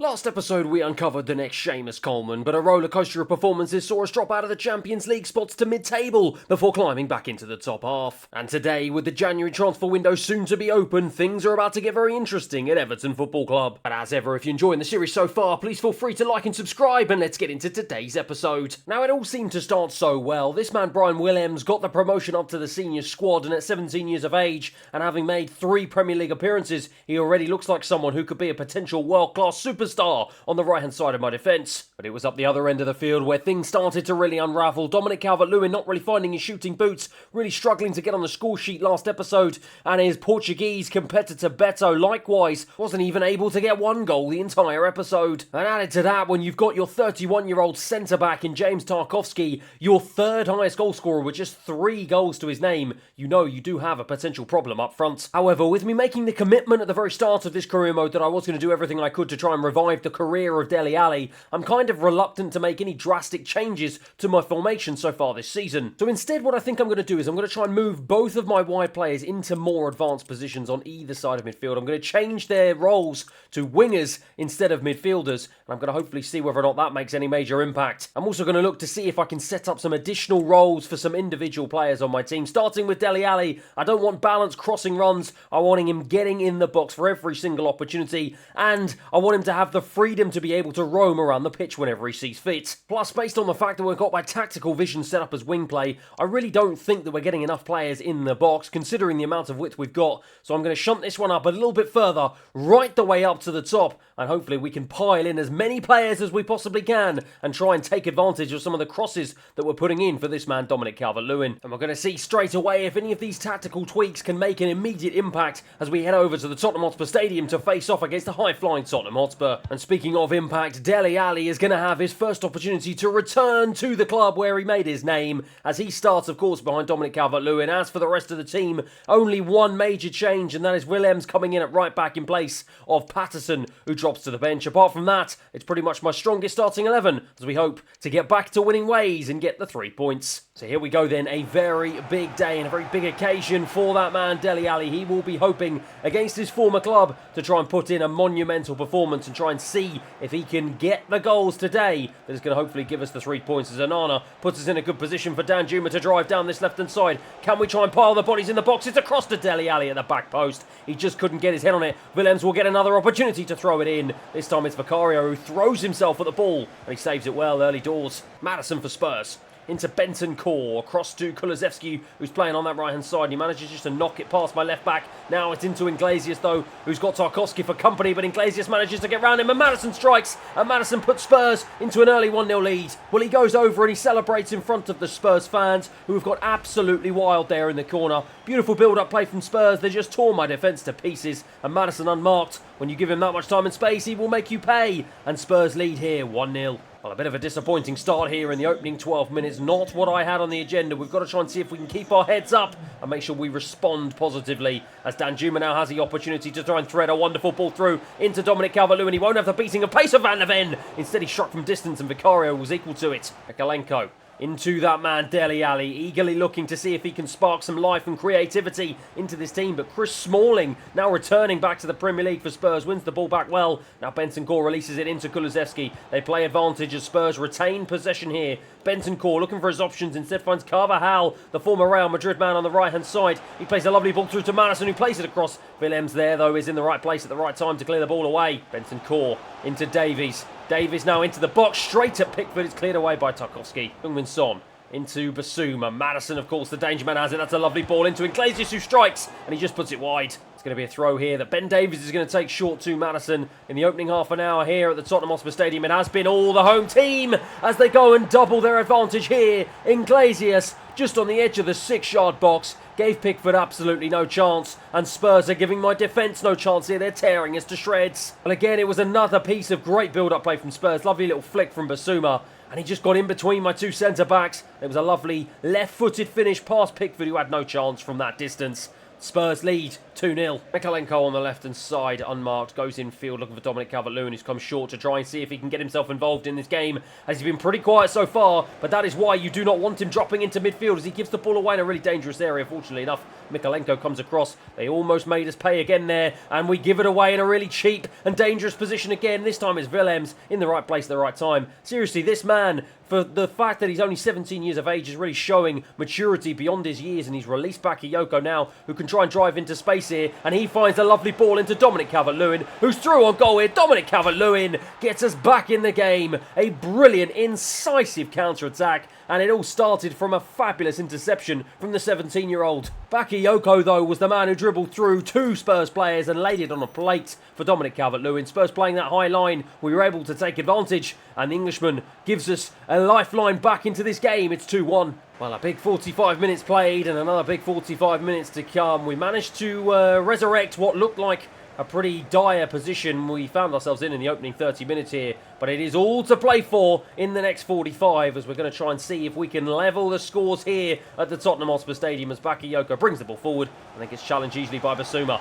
Last episode we uncovered the next Seamus Coleman, but a rollercoaster of performances saw us drop out of the Champions League spots to mid-table before climbing back into the top half. And today, with the January transfer window soon to be open, things are about to get very interesting at Everton Football Club. But as ever, if you're enjoying the series so far, please feel free to like and subscribe, and let's get into today's episode. Now, it all seemed to start so well. This man Brian Williams got the promotion up to the senior squad, and at 17 years of age, and having made 3 Premier League appearances, he already looks like someone who could be a potential world-class superstar on the right hand side of my defence. But it was up the other end of the field where things started to really unravel. Dominic Calvert-Lewin not really finding his shooting boots, really struggling to get on the score sheet last episode, and his Portuguese competitor Beto likewise wasn't even able to get 1 goal the entire episode. And added to that, when you've got your 31-year-old centre-back in James Tarkowski, your 3rd highest goal scorer with just 3 goals to his name, you know you do have a potential problem up front. However, with me making the commitment at the very start of this career mode that I was going to do everything I could to try and revive the career of Dele Alli, I'm kind of reluctant to make any drastic changes to my formation so far this season. So instead, what I think I'm going to do is I'm going to try and move both of my wide players into more advanced positions on either side of midfield. I'm going to change their roles to wingers instead of midfielders, and I'm going to hopefully see whether or not that makes any major impact. I'm also going to look to see if I can set up some additional roles for some individual players on my team, starting with Dele Alli. I don't want balanced crossing runs. I want him getting in the box for every single opportunity, and I want him to have the freedom to be able to roam around the pitch whenever he sees fit. Plus, based on the fact that we've got my tactical vision set up as wing play, I really don't think that we're getting enough players in the box, considering the amount of width we've got. So I'm going to shunt this one up a little bit further, right the way up to the top, and hopefully we can pile in as many players as we possibly can and try and take advantage of some of the crosses that we're putting in for this man Dominic Calvert-Lewin. And we're going to see straight away if any of these tactical tweaks can make an immediate impact as we head over to the Tottenham Hotspur Stadium to face off against the high-flying Tottenham Hotspur. And speaking of impact, Dele Alli is going to have his first opportunity to return to the club where he made his name, as he starts, of course, behind Dominic Calvert-Lewin. As for the rest of the team, only one major change, and that is Williams coming in at right back in place of Patterson, who drops to the bench. Apart from that, it's pretty much my strongest starting 11, as we hope to get back to winning ways and get the 3 points. So here we go then, a very big day and a very big occasion for that man Dele Alli. He will be hoping against his former club to try and put in a monumental performance and try and see if he can get the goals today that is going to hopefully give us the 3 points, as Onana puts us in a good position for Dan Juma to drive down this left-hand side. Can we try and pile the bodies in the box? It's across to Dele Alli at the back post. He just couldn't get his head on it. Williams will get another opportunity to throw it in. This time it's Vicario who throws himself at the ball, and he saves it well early doors. Maddison for Spurs. Into Benton Core, across to Kulusevski, who's playing on that right-hand side. He manages just to knock it past my left-back. Now it's into Iglesias, though, who's got Tarkowski for company, but Iglesias manages to get round him, and Maddison strikes, and Maddison puts Spurs into an early 1-0 lead. Well, he goes over and he celebrates in front of the Spurs fans, who have got absolutely wild there in the corner. Beautiful build-up play from Spurs. They just tore my defence to pieces, and Maddison unmarked. When you give him that much time and space, he will make you pay, and Spurs lead here 1-0. Well, a bit of a disappointing start here in the opening 12 minutes. Not what I had on the agenda. We've got to try and see if we can keep our heads up and make sure we respond positively, as Dan Juma now has the opportunity to try and thread a wonderful ball through into Dominic Calvert-Lewin. He won't have the beating of pace of Van der Ven. Instead, he struck from distance, and Vicario was equal to it. Mikalenko into that man Dele Alli, eagerly looking to see if he can spark some life and creativity into this team. But Chris Smalling, now returning back to the Premier League for Spurs, wins the ball back well. Now Benton Core releases it into Kulusevski. They play advantage as Spurs retain possession here. Benton Core looking for his options, instead finds Carvajal, the former Real Madrid man, on the right-hand side. He plays a lovely ball through to Maddison, who plays it across. Williams there, though, is in the right place at the right time to clear the ball away. Benton Core into Devise. Davies now into the box, straight at Pickford. It's cleared away by Tarkowski. Heung-min Son into Basuma. Maddison, of course, the danger man, has it. That's a lovely ball into Iglesias, who strikes, and he just puts it wide. It's going to be a throw here that Ben Davies is going to take short to Maddison in the opening half an hour here at the Tottenham Hotspur Stadium. It has been all the home team as they go and double their advantage here. Iglesias, just on the edge of the 6-yard box, gave Pickford absolutely no chance, and Spurs are giving my defence no chance here. They're tearing us to shreds. Well, again, it was another piece of great build-up play from Spurs. Lovely little flick from Basuma, and he just got in between my 2 centre-backs. It was a lovely left-footed finish past Pickford, who had no chance from that distance. Spurs lead 2-0. Mykolenko on the left-hand side, unmarked, goes in field looking for Dominic Calvert-Lewin, who's come short to try and see if he can get himself involved in this game, as he's been pretty quiet so far, but that is why you do not want him dropping into midfield, as he gives the ball away in a really dangerous area. Fortunately enough, Mykolenko comes across. They almost made us pay again there, and we give it away in a really cheap and dangerous position again. This time it's Willems in the right place at the right time. Seriously, this man, for the fact that he's only 17 years of age, is really showing maturity beyond his years, and he's released Bakayoko now, who can try and drive into space here, and he finds a lovely ball into Dominic Calvert-Lewin, who's through on goal here. Dominic Calvert-Lewin gets us back in the game. A brilliant, incisive counter-attack, and it all started from a fabulous interception from the 17-year-old. Bakayoko, though, was the man who dribbled through two Spurs players and laid it on a plate for Dominic Calvert-Lewin. Spurs playing that high line, we were able to take advantage, and the Englishman gives us a lifeline back into this game. It's 2-1. Well, a big 45 minutes played and another big 45 minutes to come. We managed to resurrect what looked like a pretty dire position we found ourselves in the opening 30 minutes here, but it is all to play for in the next 45, as we're going to try and see if we can level the scores here at the Tottenham Hotspur Stadium, as Bakayoko brings the ball forward and then gets challenged easily by Basuma.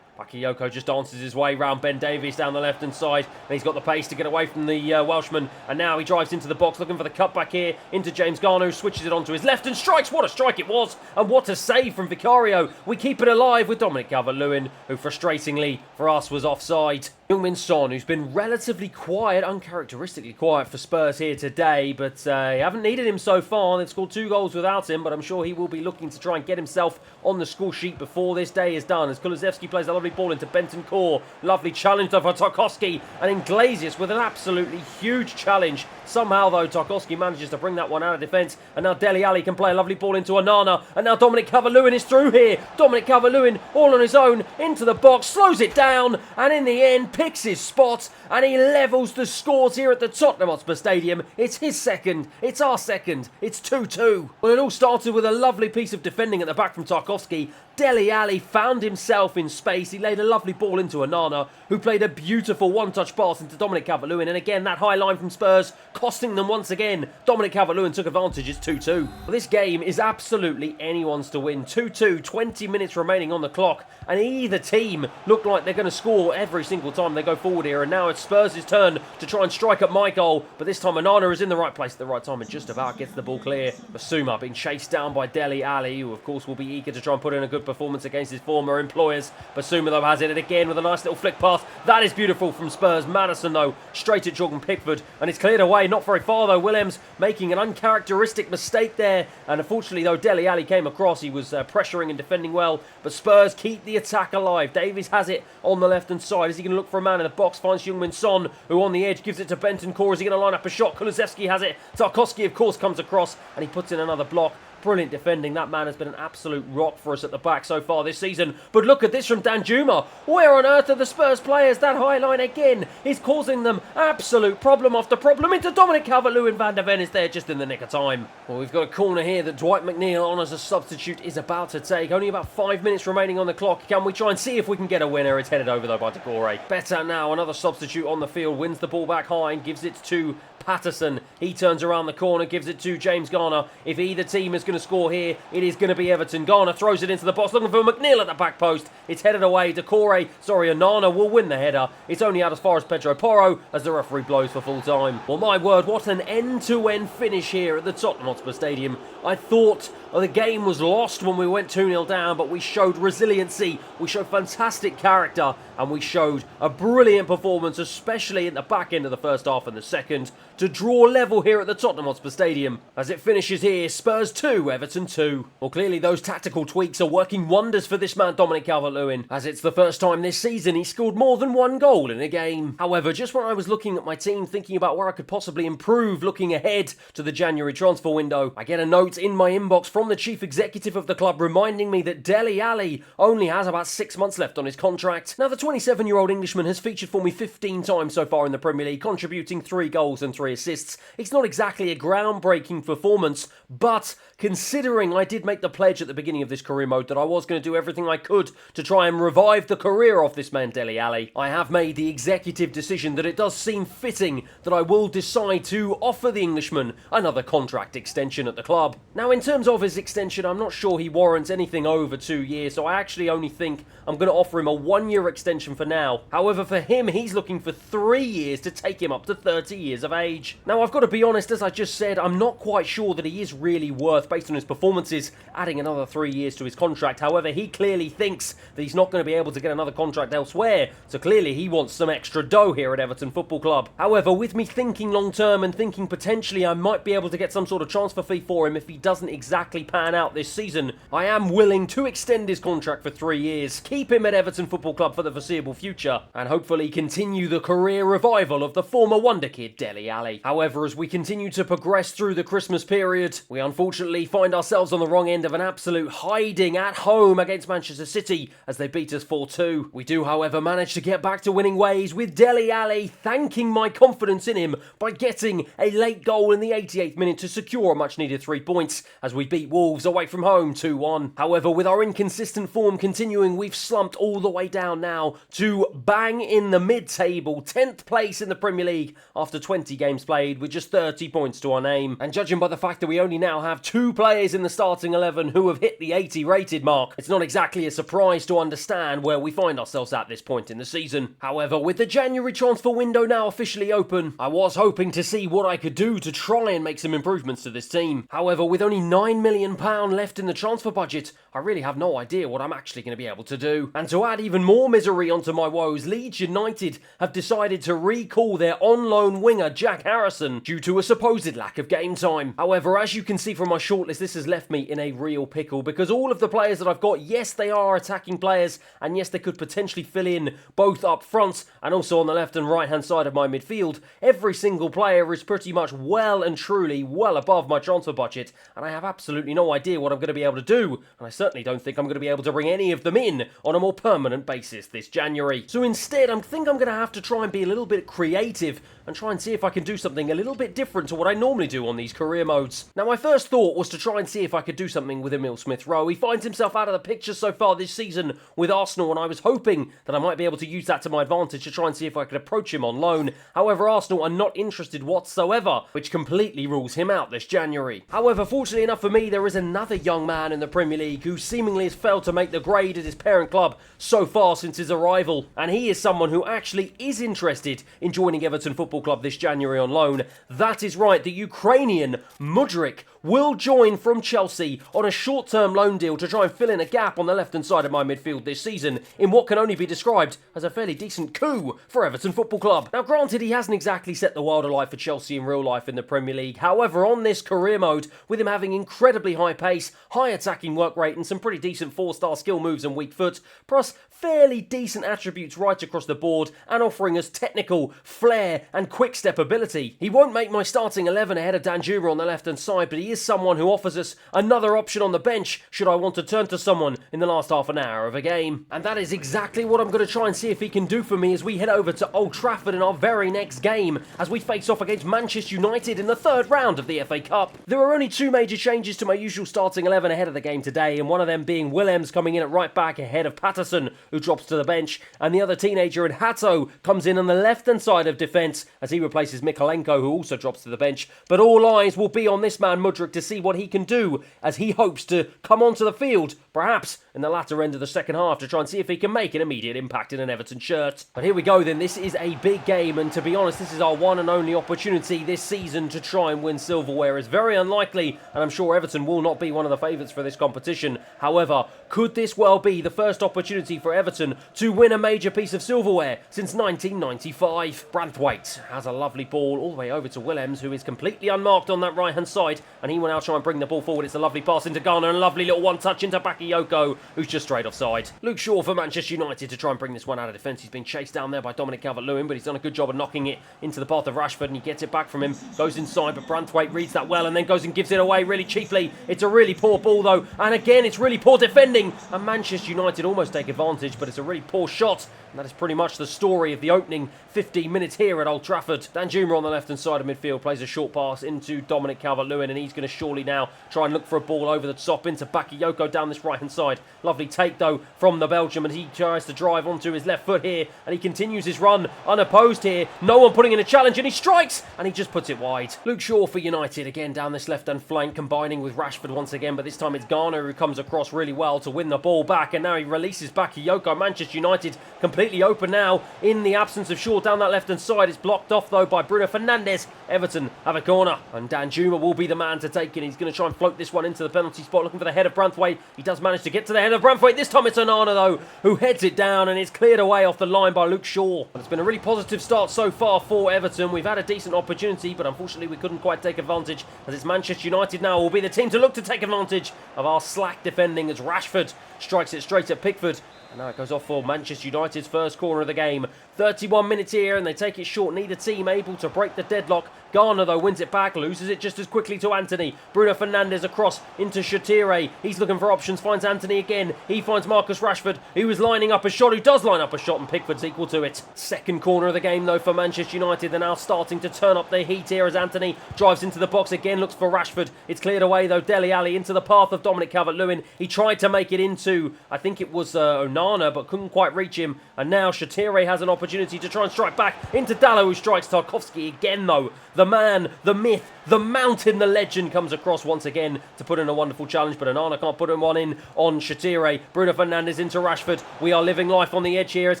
Bakayoko just dances his way round Ben Davies down the left-hand side, and he's got the pace to get away from the Welshman, and now he drives into the box looking for the cutback here into James Garner, who switches it onto his left and strikes. What a strike it was, and what a save from Vicario. We keep it alive with Dominic Calvert-Lewin, who frustratingly for us was offside. Heung-min Son, who's been relatively quiet, uncharacteristically quiet for Spurs here today, but they haven't needed him so far. They've scored 2 goals without him, but I'm sure he will be looking to try and get himself on the score sheet before this day is done, as Kulusevski plays a lovely ball into Bentancur. Lovely challenge though for Tarkowski, and Iglesias with an absolutely huge challenge. Somehow though, Tarkowski manages to bring that one out of defence, and now Dele Alli can play a lovely ball into Onana, and now Dominic Calvert-Lewin is through here. Dominic Calvert-Lewin all on his own into the box, slows it down, and in the end picks his spot, and he levels the scores here at the Tottenham Hotspur Stadium. It's his second, it's our second, it's 2-2. Well, it all started with a lovely piece of defending at the back from Tarkowski. Dele Alli found himself in space. He laid a lovely ball into Onana, who played a beautiful one-touch pass into Dominic Calvert-Lewin, and again that high line from Spurs costing them once again. Dominic Calvert-Lewin took advantage. It's 2-2. Well, this game is absolutely anyone's to win. 2-2, 20 minutes remaining on the clock, and either team look like they're going to score every single time they go forward here, and now it's Spurs' turn to try and strike at my goal, but this time Onana is in the right place at the right time and just about gets the ball clear. Basuma being chased down by Dele Alli, who of course will be eager to try and put in a good performance against his former employers. Basuma though has it, and again with a nice little flick pass. That is beautiful from Spurs. Maddison though straight at Jordan Pickford, and it's cleared away, not very far though. Willems making an uncharacteristic mistake there, and unfortunately though Dele Alli came across. He was pressuring and defending well, but Spurs keep the attack alive. Davies has it on the left hand side. Is he going to look for a man in the box? Finds Heung-min Son, who on the edge gives it to Bentancur. Is he going to line up a shot? Kulusevski has it. Tarkowski of course comes across, and he puts in another block. Brilliant defending. That man has been an absolute rock for us at the back so far this season. But look at this from Danjuma. Where on earth are the Spurs players? That high line again is causing them absolute problem after problem. Into Dominic Calvert-Lewin. Van der Ven is there just in the nick of time. Well, we've got a corner here that Dwight McNeil on as a substitute is about to take. Only about 5 minutes remaining on the clock. Can we try and see if we can get a winner? It's headed over though by Decore. Better now. Another substitute on the field. Wins the ball back high and gives it to Patterson. He turns around the corner, gives it to James Garner. If either team is going to score here, it is going to be Everton. Garner throws it into the box, looking for McNeil at the back post. It's headed away. Onana will win the header. It's only out as far as Pedro Porro as the referee blows for full time. Well, my word, what an end-to-end finish here at the Tottenham Hotspur Stadium. I thought the game was lost when we went 2-0 down, but we showed resiliency, we showed fantastic character, and we showed a brilliant performance, especially at the back end of the first half and the second, to draw level here at the Tottenham Hotspur Stadium. As it finishes here, Spurs 2, Everton 2. Well, clearly those tactical tweaks are working wonders for this man, Dominic Calvert-Lewin, as it's the first time this season he scored more than 1 goal in a game. However, just when I was looking at my team, thinking about where I could possibly improve looking ahead to the January transfer window, I get a note in my inbox from the chief executive of the club reminding me that Dele Alli only has about 6 months left on his contract. Now, the 27-year-old Englishman has featured for me 15 times so far in the Premier League, contributing 3 goals and 3 assists. It's not exactly a groundbreaking performance, but considering I did make the pledge at the beginning of this career mode that I was going to do everything I could to try and revive the career of this man Dele Alli, I have made the executive decision that it does seem fitting that I will decide to offer the Englishman another contract extension at the club. Now, in terms of his extension, I'm not sure he warrants anything over 2 years, so I actually only think I'm going to offer him a 1-year extension for now. However, for him, he's looking for 3 years to take him up to 30 years of age. Now, I've got to be honest, as I just said, I'm not quite sure that he is really worth, based on his performances, adding another 3 years to his contract. However, he clearly thinks that he's not going to be able to get another contract elsewhere, so clearly he wants some extra dough here at Everton Football Club. However, with me thinking long term and thinking potentially I might be able to get some sort of transfer fee for him if he doesn't exactly pan out this season, I am willing to extend his contract for 3 years, keep him at Everton Football Club for the foreseeable future, and hopefully continue the career revival of the former wonderkid Dele Alli. However, as we continue to progress through the Christmas period, we unfortunately find ourselves on the wrong end of an absolute hiding at home against Manchester City as they beat us 4-2. We do, however, manage to get back to winning ways, with Dele Alli thanking my confidence in him by getting a late goal in the 88th minute to secure a much needed 3 points as we beat Wolves away from home 2-1. However, with our inconsistent form continuing, we've slumped all the way down now to bang in the mid-table, 10th place in the Premier League after 20 games played with just 30 points to our name. And judging by the fact that we only now have 2 players in the starting 11 who have hit the 80 rated mark, it's not exactly a surprise to understand where we find ourselves at this point in the season. However, with the January transfer window now officially open, I was hoping to see what I could do to try and make some improvements to this team. However, with only £9 million left in the transfer budget, I really have no idea what I'm actually going to be able to do. And to add even more misery onto my woes, Leeds United have decided to recall their on-loan winger Jack Harrison due to a supposed lack of game time. However, as you can see from my shortlist, this has left me in a real pickle because all of the players that I've got, yes, they are attacking players, and yes, they could potentially fill in both up front and also on the left and right hand side of my midfield. Every single player is pretty much well and truly well above my transfer budget, and I have absolutely no idea what I'm going to be able to do, and I certainly don't think I'm going to be able to bring any of them in on a more permanent basis this January. So instead, I think I'm going to have to try and be a little bit creative and try and see if I can do something a little bit different to what I normally do on these career modes. Now, my first thought was to try and see if I could do something with Emile Smith-Rowe. He finds himself out of the picture so far this season with Arsenal, and I was hoping that I might be able to use that to my advantage to try and see if I could approach him on loan. However, Arsenal are not interested whatsoever, which completely rules him out this January. However, fortunately enough for me, there is another young man in the Premier League who seemingly has failed to make the grade at his parent club so far since his arrival, and he is someone who actually is interested in joining Everton Football Club this January on loan. That is right, the Ukrainian Mudryk will join from Chelsea on a short-term loan deal to try and fill in a gap on the left-hand side of my midfield this season in what can only be described as a fairly decent coup for Everton Football Club. Now, granted, he hasn't exactly set the world alight for Chelsea in real life in the Premier League. However, on this career mode, with him having incredibly high pace, high attacking work rate and some pretty decent 4-star skill moves and weak foot, plus fairly decent attributes right across the board and offering us technical, flair and quick step ability, he won't make my starting 11 ahead of Danjuma on the left-hand side, but he is someone who offers us another option on the bench should I want to turn to someone in the last half an hour of a game. And that is exactly what I'm going to try and see if he can do for me as we head over to Old Trafford in our very next game as we face off against Manchester United in the 3rd round of the FA Cup. There are only 2 major changes to my usual starting 11 ahead of the game today, and one of them being Willems coming in at right back ahead of Patterson, who drops to the bench, and the other teenager in Hato comes in on the left-hand side of defence as he replaces Mikolenko, who also drops to the bench. But all eyes will be on this man Mudryk to see what he can do as he hopes to come onto the field, perhaps in the latter end of the second half, to try and see if he can make an immediate impact in an Everton shirt. But here we go then, this is a big game, and to be honest, this is our one and only opportunity this season to try and win silverware. It's very unlikely, and I'm sure Everton will not be one of the favourites for this competition. However, could this well be the first opportunity for Everton to win a major piece of silverware since 1995? Branthwaite has a lovely ball all the way over to Willems, who is completely unmarked on that right-hand side, and he will now try and bring the ball forward. It's a lovely pass into Garner, and a lovely little one-touch into Bakayoko, who's just straight offside. Luke Shaw for Manchester United to try and bring this one out of defence. He's been chased down there by Dominic Calvert-Lewin, but he's done a good job of knocking it into the path of Rashford, and he gets it back from him. Goes inside, but Branthwaite reads that well, and then goes and gives it away really cheaply. It's a really poor ball, though, and again, it's really poor defending, and Manchester United almost take advantage advantage, but it's a really poor shot. And that is pretty much the story of the opening 15 minutes here at Old Trafford. Danjuma on the left-hand side of midfield plays a short pass into Dominic Calvert-Lewin, and he's going to surely now try and look for a ball over the top into Bakayoko down this right-hand side. Lovely take, though, from the Belgium, and he tries to drive onto his left foot here, and he continues his run unopposed here. No one putting in a challenge, and he strikes, and he just puts it wide. Luke Shaw for United, again down this left-hand flank, combining with Rashford once again, but this time it's Garner who comes across really well to win the ball back, and now he releases Bakayoko. Manchester United completely open now in the absence of Shaw down that left-hand side. It's blocked off, though, by Bruno Fernandes. Everton have a corner, and Danjuma will be the man to take it. He's going to try and float this one into the penalty spot, looking for the head of Branthwaite. He does manage to get to the head of Branthwaite. This time it's Onana, though, who heads it down, and it's cleared away off the line by Luke Shaw. And it's been a really positive start so far for Everton. We've had a decent opportunity, but unfortunately we couldn't quite take advantage, as it's Manchester United now will be the team to look to take advantage of our slack defending, as Rashford strikes it straight at Pickford. And now it goes off for Manchester United's first corner of the game. 31 minutes here, and they take it short. Need a team able to break the deadlock. Garner, though, wins it back, loses it just as quickly to Anthony. Bruno Fernandes across into Shatire. He's looking for options, finds Anthony again. He finds Marcus Rashford, who is lining up a shot, who does line up a shot, and Pickford's equal to it. Second corner of the game, though, for Manchester United. They're now starting to turn up their heat here as Anthony drives into the box again, looks for Rashford. It's cleared away, though. Dele Alli into the path of Dominic Calvert-Lewin. He tried to make it into, I think it was Onana, but couldn't quite reach him. And now Shatire has an opportunity to try and strike back into Dallo, who strikes Tarkowski again, though. The man, the myth, the mountain, the legend comes across once again to put in a wonderful challenge, but Onana can't put one in on Shatire. Bruno Fernandes into Rashford. We are living life on the edge here. It's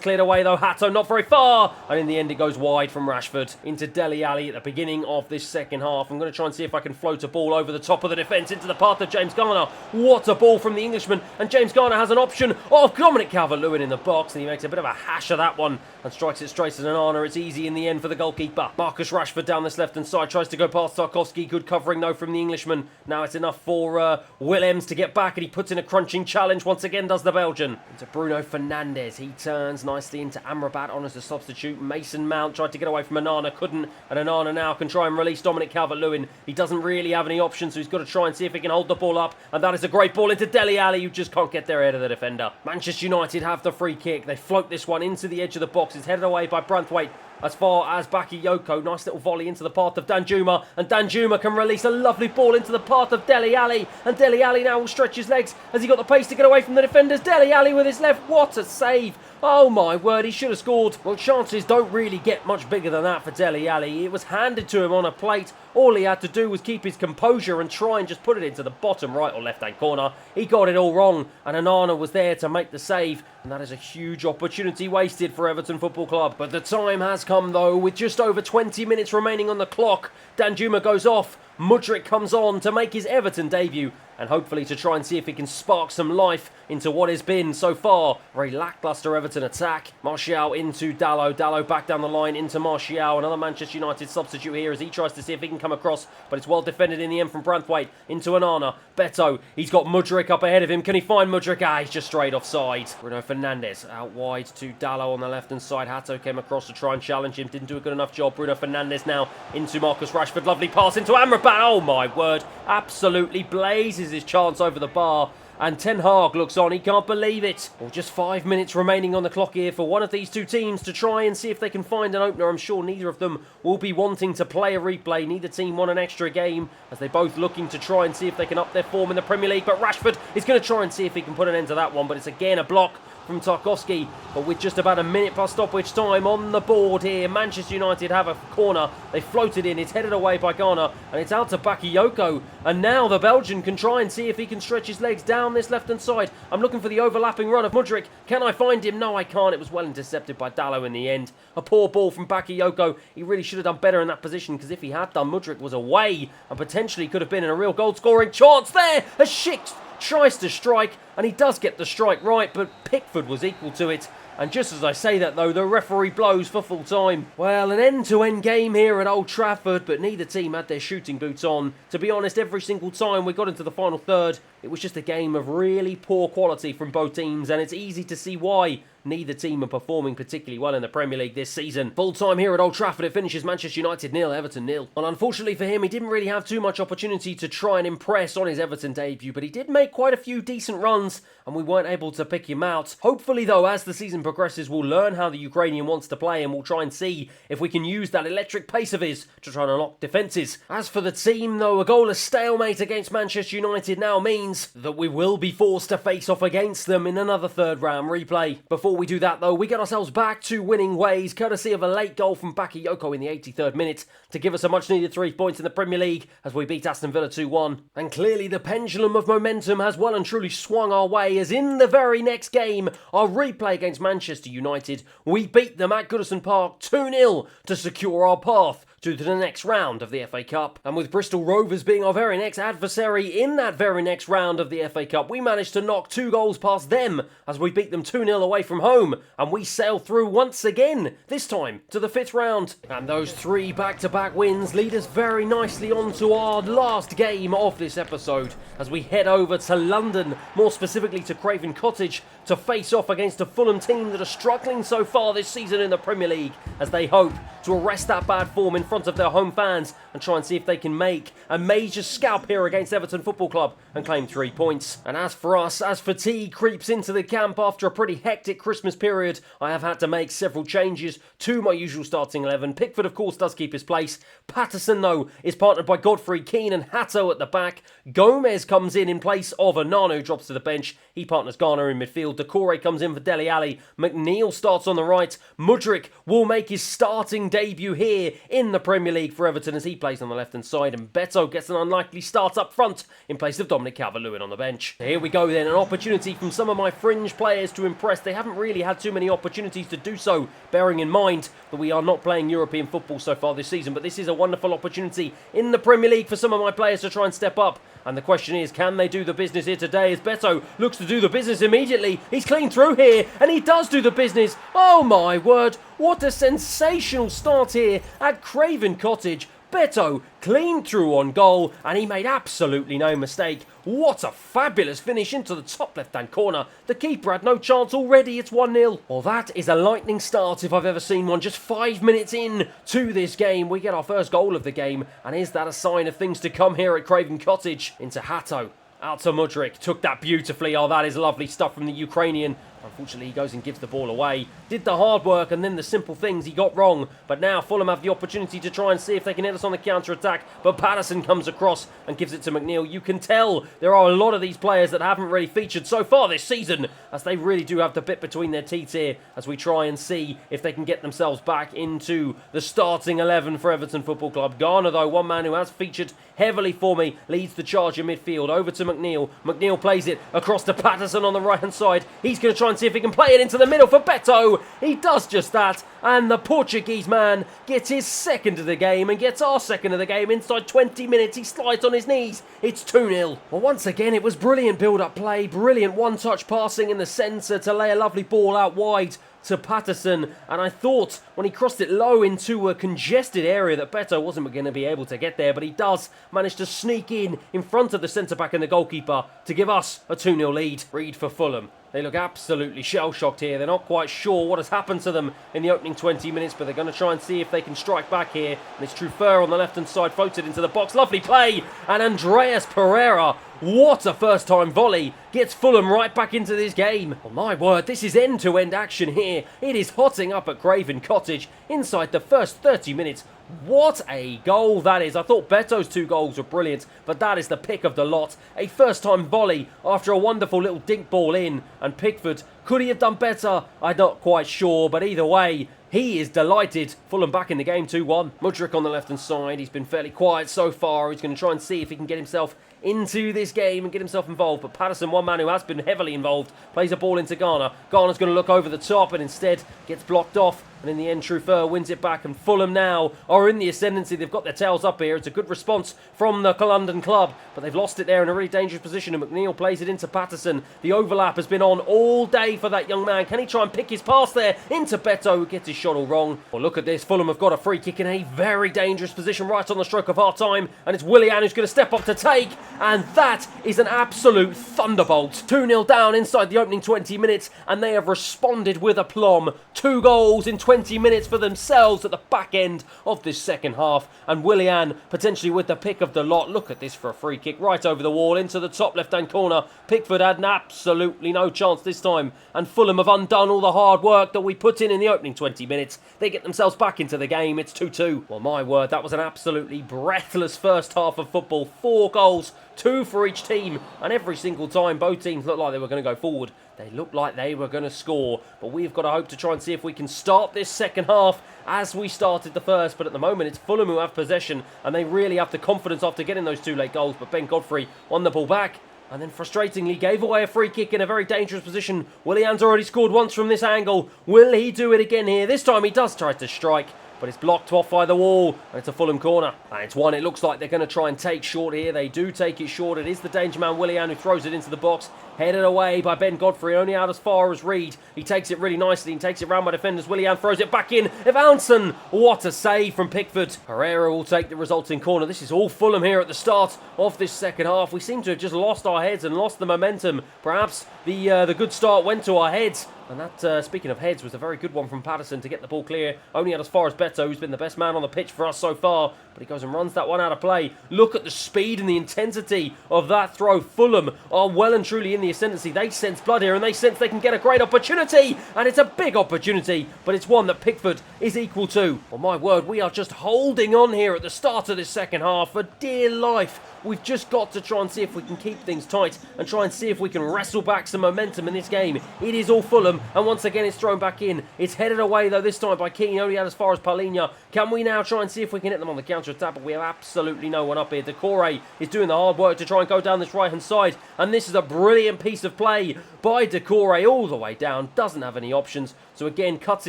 cleared away, though. Hato not very far, and in the end it goes wide from Rashford into Dele Alli at the beginning of this second half. I'm going to try and see if I can float a ball over the top of the defence into the path of James Garner. What a ball from the Englishman, and James Garner has an option of Dominic Calvert-Lewin in the box, and he makes a bit of a hash of that one and strikes it straight at Onana. It's easy in the end for the goalkeeper. Marcus Rashford down this left-hand side tries to go past Tarkowski. Good covering, though, from the Englishman. Now it's enough for Willems to get back, and he puts in a crunching challenge once again, does the Belgian. Into Bruno Fernandes. He turns nicely into Amrabat on as a substitute. Mason Mount tried to get away from Onana, couldn't, and Onana now can try and release Dominic Calvert-Lewin. He doesn't really have any options, so he's got to try and see if he can hold the ball up, and that is a great ball into Dele Alli, who just can't get there ahead of the defender. Manchester United have the free kick. They float this one into the edge of the box. It's headed away by Branthwaite as far as Bakayoko. Nice little volley into the path of Danjuma, and Danjuma can release a lovely ball into the path of Dele Alli, and Dele Alli now will stretch his legs. Has he got the pace to get away from the defenders? Dele Alli with his left. What a save! Oh my word, he should have scored. Well, chances don't really get much bigger than that for Dele Alli. It was handed to him on a plate. All he had to do was keep his composure and try and just put it into the bottom right or left-hand corner. He got it all wrong, and Onana was there to make the save, and that is a huge opportunity wasted for Everton Football Club. But the time has come, though, with just over 20 minutes remaining on the clock. Danjuma goes off. Mudryk comes on to make his Everton debut, and hopefully to try and see if he can spark some life into what has been, so far, a very lacklustre Everton attack. Martial into Dallo. Dallo back down the line into Martial. Another Manchester United substitute here as he tries to see if he can come across, but it's well defended in the end from Branthwaite into Onana. Beto, he's got Mudryk up ahead of him. Can he find Mudryk? Ah, he's just straight offside. Bruno Fernandes out wide to Dallo on the left-hand side. Hato came across to try and challenge him. Didn't do a good enough job. Bruno Fernandes now into Marcus Rashford. Lovely pass into Amrabat. Oh my word. Absolutely blazes his chance over the bar. And Ten Hag looks on, he can't believe it. Well, just 5 minutes remaining on the clock here for one of these two teams to try and see if they can find an opener. I'm sure neither of them will be wanting to play a replay. Neither team want an extra game, as they're both looking to try and see if they can up their form in the Premier League. But Rashford is going to try and see if he can put an end to that one. But it's again a block from Tarkowski, but with just about a minute past stoppage time on the board here, Manchester United have a corner. They float it in, it's headed away by Garner, and it's out to Bakayoko, and now the Belgian can try and see if he can stretch his legs down this left-hand side. I'm looking for the overlapping run of Mudryk. Can I find him? No, I can't. It was well intercepted by Dallo in the end. A poor ball from Bakayoko. He really should have done better in that position, because if he had done, Mudryk was away and potentially could have been in a real goal-scoring chance there. A Schick tries to strike, and he does get the strike right, but Pickford was equal to it. And just as I say that, though, the referee blows for full time. Well, an end-to-end game here at Old Trafford, but neither team had their shooting boots on. To be honest, every single time we got into the final third, it was just a game of really poor quality from both teams, and it's easy to see why neither team are performing particularly well in the Premier League this season. Full time here at Old Trafford, it finishes Manchester United 0, Everton 0. And unfortunately for him, he didn't really have too much opportunity to try and impress on his Everton debut, but he did make quite a few decent runs, and we weren't able to pick him out. Hopefully though, as the season progresses, we'll learn how the Ukrainian wants to play, and we'll try and see if we can use that electric pace of his to try and unlock defences. As for the team though, a goalless stalemate against Manchester United now means that we will be forced to face off against them in another third round replay. Before we do that though, we get ourselves back to winning ways, courtesy of a late goal from Bakayoko in the 83rd minute to give us a much needed 3 points in the Premier League as we beat Aston Villa 2-1. And clearly the pendulum of momentum has well and truly swung our way, as in the very next game, our replay against Manchester United, we beat them at Goodison Park 2-0 to secure our path to the next round of the FA Cup. And with Bristol Rovers being our very next adversary in that very next round of the FA Cup, we managed to knock 2 goals past them as we beat them 2-0 away from home, and we sail through once again, this time to the 5th round. And those 3 back-to-back wins lead us very nicely on to our last game of this episode as we head over to London, more specifically to Craven Cottage, to face off against a Fulham team that are struggling so far this season in the Premier League, as they hope to arrest that bad form in front of their home fans and try and see if they can make a major scalp here against Everton Football Club and claim 3 points. And as for us, as fatigue creeps into the camp after a pretty hectic Christmas period, I have had to make several changes to my usual starting 11. Pickford, of course, does keep his place. Patterson, though, is partnered by Godfrey, Keane and Hatto at the back. Gomez comes in place of Onana, who drops to the bench. He partners Garner in midfield. Decore comes in for Dele Alli. McNeil starts on the right. Mudryk will make his starting debut here in the Premier League for Everton as he plays on the left-hand side, and Beto gets an unlikely start up front in place of Dominic Calvert-Lewin on the bench. Here we go then, an opportunity from some of my fringe players to impress. They haven't really had too many opportunities to do so, bearing in mind that we are not playing European football so far this season, but this is a wonderful opportunity in the Premier League for some of my players to try and step up. And the question is, can they do the business here today? As Beto looks to do the business immediately. He's clean through here, and he does do the business. Oh my word, what a sensational start here at Craven Cottage. Beto clean through on goal, and he made absolutely no mistake. What a fabulous finish into the top left-hand corner. The keeper had no chance already. It's 1-0. Well, that is a lightning start if I've ever seen one. Just 5 minutes in to this game, we get our first goal of the game. And is that a sign of things to come here at Craven Cottage? Into Hatto. Out to Mudryk. Took that beautifully. Oh, that is lovely stuff from the Ukrainian. Unfortunately, he goes and gives the ball away. Did the hard work and then the simple things he got wrong. But now Fulham have the opportunity to try and see if they can hit us on the counter-attack. But Patterson comes across and gives it to McNeil. You can tell there are a lot of these players that haven't really featured so far this season, as they really do have the bit between their teeth here as we try and see if they can get themselves back into the starting 11 for Everton Football Club. Garner, though, one man who has featured heavily for me, leads the charge in midfield. Over to McNeil. McNeil plays it across to Patterson on the right-hand side. He's going to try and see if he can play it into the middle for Beto. He does just that, and the Portuguese man gets his second of the game and gets our second of the game. Inside 20 minutes, he slides on his knees. It's 2-0. Well, once again, it was brilliant build-up play, brilliant one-touch passing in the centre to lay a lovely ball out wide to Patterson, and I thought when he crossed it low into a congested area that Beto wasn't going to be able to get there, but he does manage to sneak in front of the centre-back and the goalkeeper to give us a 2-0 lead. Reed for Fulham. They look absolutely shell-shocked here. They're not quite sure what has happened to them in the opening 20 minutes, but they're going to try and see if they can strike back here. And it's Truffert on the left-hand side, floated into the box. Lovely play, and Andreas Pereira, what a first-time volley, gets Fulham right back into this game. Well, my word, this is end-to-end action here. It is hotting up at Craven Cottage inside the first 30 minutes. What a goal that is. I thought Beto's 2 goals were brilliant, but that is the pick of the lot. A first-time volley after a wonderful little dink ball in, and Pickford, could he have done better? I'm not quite sure, but either way, he is delighted. Fulham back in the game 2-1. Mudryk on the left-hand side. He's been fairly quiet so far. He's going to try and see if he can get himself into this game and get himself involved. But Patterson, one man who has been heavily involved, plays a ball into Garner. Garner's going to look over the top and instead gets blocked off. And in the end, Truffert wins it back. And Fulham now are in the ascendancy. They've got their tails up here. It's a good response from the London club. But they've lost it there in a really dangerous position. And McNeil plays it into Patterson. The overlap has been on all day for that young man. Can he try and pick his pass there into Beto, who gets his shot all wrong? Well, look at this. Fulham have got a free kick in a very dangerous position right on the stroke of half-time. And it's Willian who's going to step up to take. and that is an absolute thunderbolt. 2-0 down inside the opening 20 minutes, and they have responded with aplomb. 2 goals in 20 minutes for themselves at the back end of this second half, and Willian potentially with the pick of the lot. Look at this for a free kick right over the wall into the top left-hand corner. Pickford had absolutely no chance this time, and Fulham have undone all the hard work that we put in the opening 20 minutes. They get themselves back into the game. It's 2-2. Well, my word, that was an absolutely breathless first half of football. 4 goals, 2 for each team, and every single time both teams looked like they were going to go forward. They looked like they were going to score, but we've got to hope to try and see if we can start this second half as we started the first. But at the moment, it's Fulham who have possession, and they really have the confidence after getting those 2 late goals. But Ben Godfrey on the ball back, and then frustratingly gave away a free kick in a very dangerous position. Willian's already scored once from this angle. Will he do it again here? This time he does try to strike, but it's blocked off by the wall, and it's a Fulham corner. And it's one it looks like they're going to try and take short here. They do take it short. It is the danger man Willian who throws it into the box. Headed away by Ben Godfrey, only out as far as Reed. He takes it really nicely and takes it round by defenders. Willian throws it back in. Evanson, what a save from Pickford. Pereira will take the resulting corner. This is all Fulham here at the start of this second half. We seem to have just lost our heads and lost the momentum. Perhaps the good start went to our heads. And that, speaking of heads, was a very good one from Patterson to get the ball clear. Only out as far as Beto, who's been the best man on the pitch for us so far. But he goes and runs that one out of play. Look at the speed and the intensity of that throw. Fulham are well and truly in the ascendancy. They sense blood here, and they sense they can get a great opportunity. And it's a big opportunity, but it's one that Pickford is equal to. Well, my word, we are just holding on here at the start of this second half for dear life. We've just got to try and see if we can keep things tight and try and see if we can wrestle back some momentum in this game. It is all Fulham, and once again it's thrown back in. It's headed away though this time by Keane, only out as far as Palhinha. Can we now try and see if we can hit them on the counter-attack? But we have absolutely no one up here. Decore is doing the hard work to try and go down this right-hand side, and this is a brilliant piece of play by Decore all the way down. Doesn't have any options, so again cuts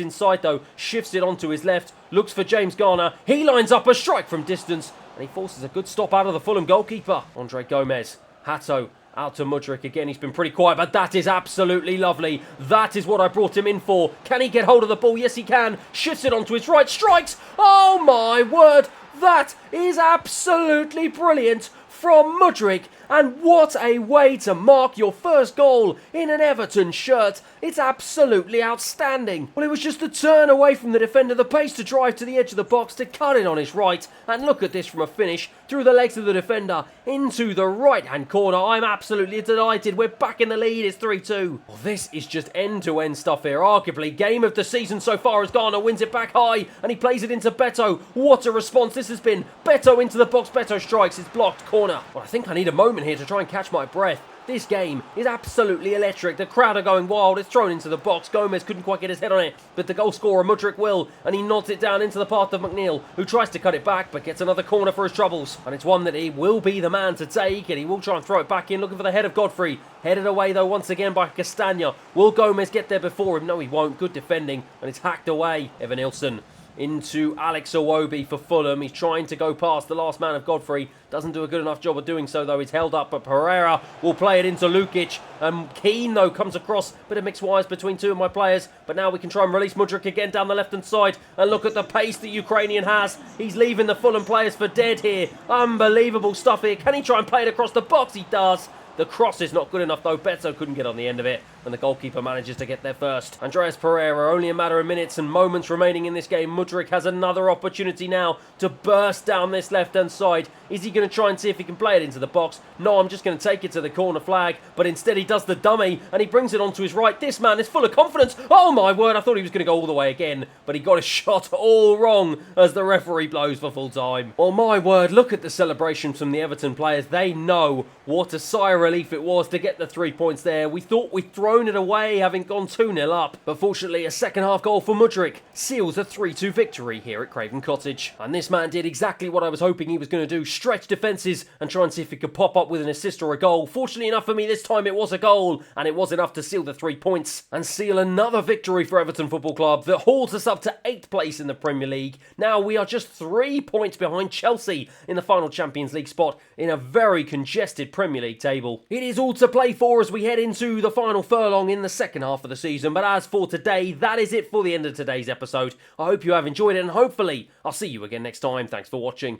inside though, shifts it onto his left, looks for James Garner. He lines up a strike from distance, and he forces a good stop out of the Fulham goalkeeper. Andre Gomez. Hato out to Mudryk again. He's been pretty quiet, but that is absolutely lovely. That is what I brought him in for. Can he get hold of the ball? Yes, he can. Shifts it onto his right. Strikes. Oh, my word. That is absolutely brilliant from Mudryk. And what a way to mark your first goal in an Everton shirt. It's absolutely outstanding. Well, it was just the turn away from the defender, the pace to drive to the edge of the box to cut it on his right. And look at this from a finish through the legs of the defender into the right-hand corner. I'm absolutely delighted. We're back in the lead. It's 3-2. Well, this is just end-to-end stuff here. Arguably, game of the season so far as Garner wins it back high and he plays it into Beto. What a response this has been. Beto into the box. Beto strikes. It's blocked. Corner. Well, I think I need a moment here to try and catch my breath. This game is absolutely electric. The crowd are going wild. It's thrown into the box. Gomez couldn't quite get his head on it, but the goal scorer Mudryk will, and he nods it down into the path of McNeil, who tries to cut it back, but gets another corner for his troubles. And it's one that he will be the man to take, and he will try and throw it back in, looking for the head of Godfrey. Headed away, though, once again by Castagna. Will Gomez get there before him? No, he won't. Good defending, and it's hacked away. Evan Nilsson into Alex Iwobi for Fulham. He's trying to go past the last man of Godfrey. Doesn't do a good enough job of doing so, though. He's held up, but Pereira will play it into Lukic. Keane, though, comes across. Bit of mixed wires between two of my players. But now we can try and release Mudryk again down the left-hand side. And look at the pace the Ukrainian has. He's leaving the Fulham players for dead here. Unbelievable stuff here. Can he try and play it across the box? He does. The cross is not good enough, though. Beto couldn't get on the end of it, and the goalkeeper manages to get there first. Andreas Pereira, only a matter of minutes and moments remaining in this game. Mudryk has another opportunity now to burst down this left-hand side. Is he going to try and see if he can play it into the box? No, I'm just going to take it to the corner flag, but instead he does the dummy, and he brings it onto his right. This man is full of confidence. Oh, my word, I thought he was going to go all the way again, but he got his shot all wrong as the referee blows for full time. Oh, my word, look at the celebrations from the Everton players. They know what a sigh of relief it was to get the 3 points there. We thought we'd thrown it away, having gone 2-0 up. But fortunately, a second-half goal for Mudryk seals a 3-2 victory here at Craven Cottage. And this man did exactly what I was hoping he was going to do. Stretch defences and try and see if he could pop up with an assist or a goal. Fortunately enough for me, this time it was a goal. And it was enough to seal the 3 points. And seal another victory for Everton Football Club that hauls us up to 8th place in the Premier League. Now we are just 3 points behind Chelsea in the final Champions League spot in a very congested Premier League table. It is all to play for as we head into the final furlong in the second half of the season. But as for today, that is it for the end of today's episode. I hope you have enjoyed it, and hopefully I'll see you again next time. Thanks for watching.